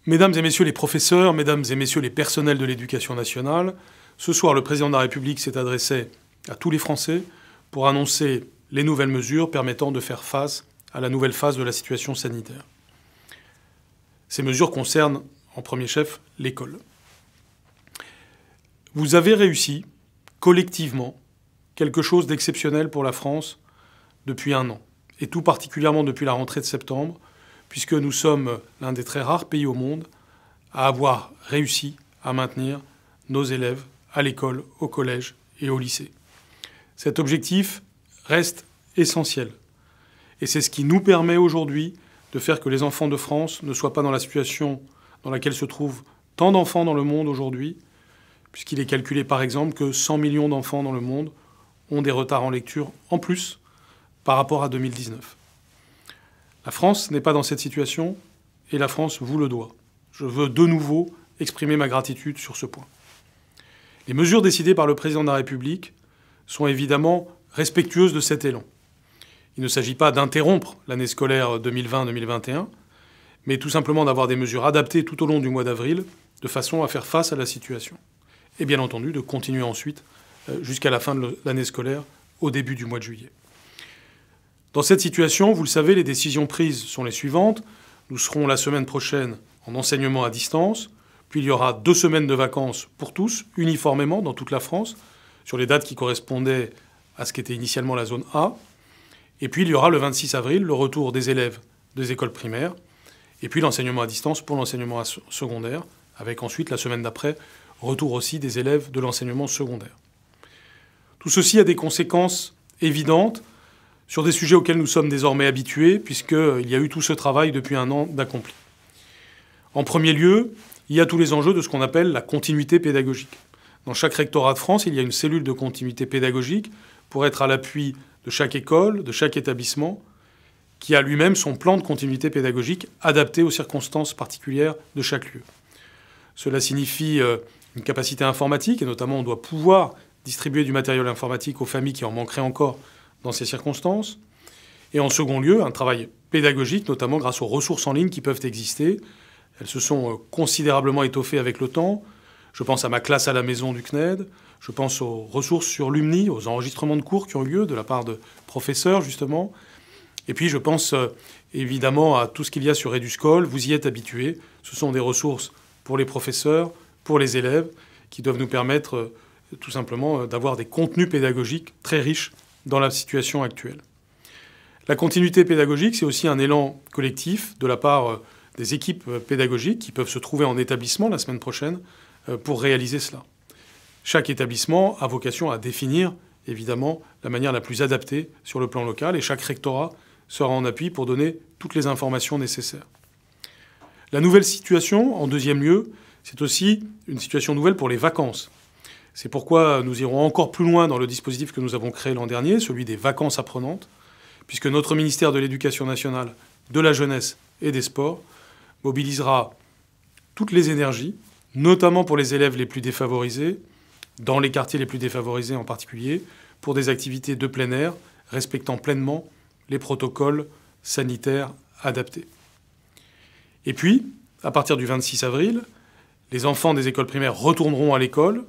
Mesdames et messieurs les professeurs, mesdames et messieurs les personnels de l'éducation nationale, ce soir, le président de la République s'est adressé à tous les Français pour annoncer les nouvelles mesures permettant de faire face à la nouvelle phase de la situation sanitaire. Ces mesures concernent, en premier chef, l'école. Vous avez réussi, collectivement, quelque chose d'exceptionnel pour la France depuis un an, et tout particulièrement depuis la rentrée de septembre, puisque nous sommes l'un des très rares pays au monde à avoir réussi à maintenir nos élèves à l'école, au collège et au lycée. Cet objectif reste essentiel. Et c'est ce qui nous permet aujourd'hui de faire que les enfants de France ne soient pas dans la situation dans laquelle se trouvent tant d'enfants dans le monde aujourd'hui, puisqu'il est calculé par exemple que 100 millions d'enfants dans le monde ont des retards en lecture en plus par rapport à 2019. La France n'est pas dans cette situation et la France vous le doit. Je veux de nouveau exprimer ma gratitude sur ce point. Les mesures décidées par le président de la République sont évidemment respectueuses de cet élan. Il ne s'agit pas d'interrompre l'année scolaire 2020-2021, mais tout simplement d'avoir des mesures adaptées tout au long du mois d'avril, de façon à faire face à la situation. Et bien entendu, de continuer ensuite jusqu'à la fin de l'année scolaire, au début du mois de juillet. Dans cette situation, vous le savez, les décisions prises sont les suivantes. Nous serons la semaine prochaine en enseignement à distance, puis il y aura 2 semaines de vacances pour tous, uniformément dans toute la France, sur les dates qui correspondaient à ce qu'était initialement la zone A. Et puis il y aura le 26 avril le retour des élèves des écoles primaires, et puis l'enseignement à distance pour l'enseignement secondaire, avec ensuite, la semaine d'après, retour aussi des élèves de l'enseignement secondaire. Tout ceci a des conséquences évidentes sur des sujets auxquels nous sommes désormais habitués, puisqu'il y a eu tout ce travail depuis un an d'accompli. En premier lieu, il y a tous les enjeux de ce qu'on appelle la continuité pédagogique. Dans chaque rectorat de France, il y a une cellule de continuité pédagogique pour être à l'appui de chaque école, de chaque établissement, qui a lui-même son plan de continuité pédagogique adapté aux circonstances particulières de chaque lieu. Cela signifie une capacité informatique, et notamment on doit pouvoir distribuer du matériel informatique aux familles qui en manqueraient encore dans ces circonstances. Et en second lieu, un travail pédagogique, notamment grâce aux ressources en ligne qui peuvent exister. Elles se sont considérablement étoffées avec le temps. Je pense à ma classe à la maison du CNED. Je pense aux ressources sur Lumni, aux enregistrements de cours qui ont eu lieu de la part de professeurs, justement. Et puis je pense évidemment à tout ce qu'il y a sur Eduscol. Vous y êtes habitués. Ce sont des ressources pour les professeurs, pour les élèves, qui doivent nous permettre tout simplement d'avoir des contenus pédagogiques très riches dans la situation actuelle. La continuité pédagogique, c'est aussi un élan collectif de la part des équipes pédagogiques qui peuvent se trouver en établissement la semaine prochaine pour réaliser cela. Chaque établissement a vocation à définir, évidemment, la manière la plus adaptée sur le plan local, et chaque rectorat sera en appui pour donner toutes les informations nécessaires. La nouvelle situation, en deuxième lieu, c'est aussi une situation nouvelle pour les vacances. C'est pourquoi nous irons encore plus loin dans le dispositif que nous avons créé l'an dernier, celui des vacances apprenantes, puisque notre ministère de l'Éducation nationale, de la jeunesse et des sports mobilisera toutes les énergies, notamment pour les élèves les plus défavorisés, dans les quartiers les plus défavorisés en particulier, pour des activités de plein air, respectant pleinement les protocoles sanitaires adaptés. Et puis, à partir du 26 avril, les enfants des écoles primaires retourneront à l'école,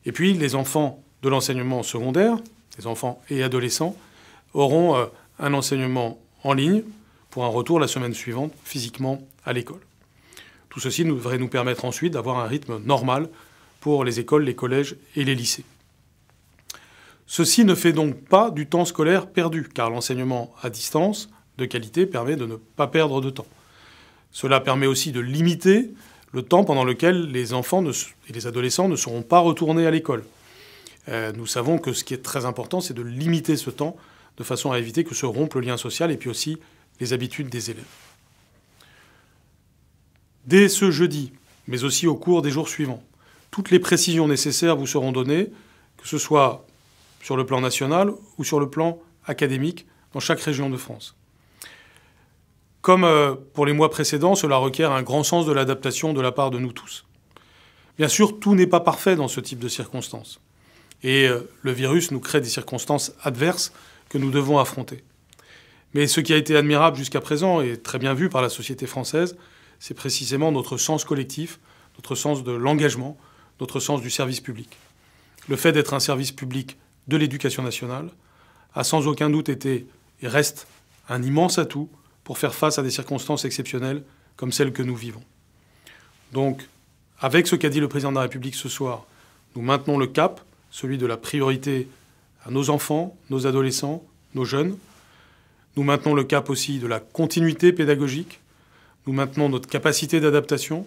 et puis les enfants de l'enseignement secondaire, les enfants et adolescents, auront un enseignement en ligne pour un retour la semaine suivante physiquement à l'école. Tout ceci devrait nous permettre ensuite d'avoir un rythme normal pour les écoles, les collèges et les lycées. Ceci ne fait donc pas du temps scolaire perdu, car l'enseignement à distance de qualité permet de ne pas perdre de temps. Cela permet aussi de limiter le temps pendant lequel les enfants et les adolescents ne seront pas retournés à l'école. Nous savons que ce qui est très important, c'est de limiter ce temps de façon à éviter que se rompe le lien social et puis aussi les habitudes des élèves. Dès ce jeudi, mais aussi au cours des jours suivants, toutes les précisions nécessaires vous seront données, que ce soit sur le plan national ou sur le plan académique dans chaque région de France. Comme pour les mois précédents, cela requiert un grand sens de l'adaptation de la part de nous tous. Bien sûr, tout n'est pas parfait dans ce type de circonstances. Et le virus nous crée des circonstances adverses que nous devons affronter. Mais ce qui a été admirable jusqu'à présent, et très bien vu par la société française, c'est précisément notre sens collectif, notre sens de l'engagement, notre sens du service public. Le fait d'être un service public de l'éducation nationale a sans aucun doute été et reste un immense atout pour faire face à des circonstances exceptionnelles comme celles que nous vivons. Donc, avec ce qu'a dit le président de la République ce soir, nous maintenons le cap, celui de la priorité à nos enfants, nos adolescents, nos jeunes. Nous maintenons le cap aussi de la continuité pédagogique. Nous maintenons notre capacité d'adaptation.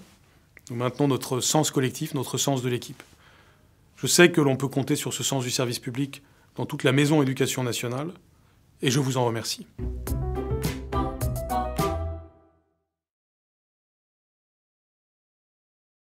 Nous maintenons notre sens collectif, notre sens de l'équipe. Je sais que l'on peut compter sur ce sens du service public dans toute la maison éducation nationale, et je vous en remercie.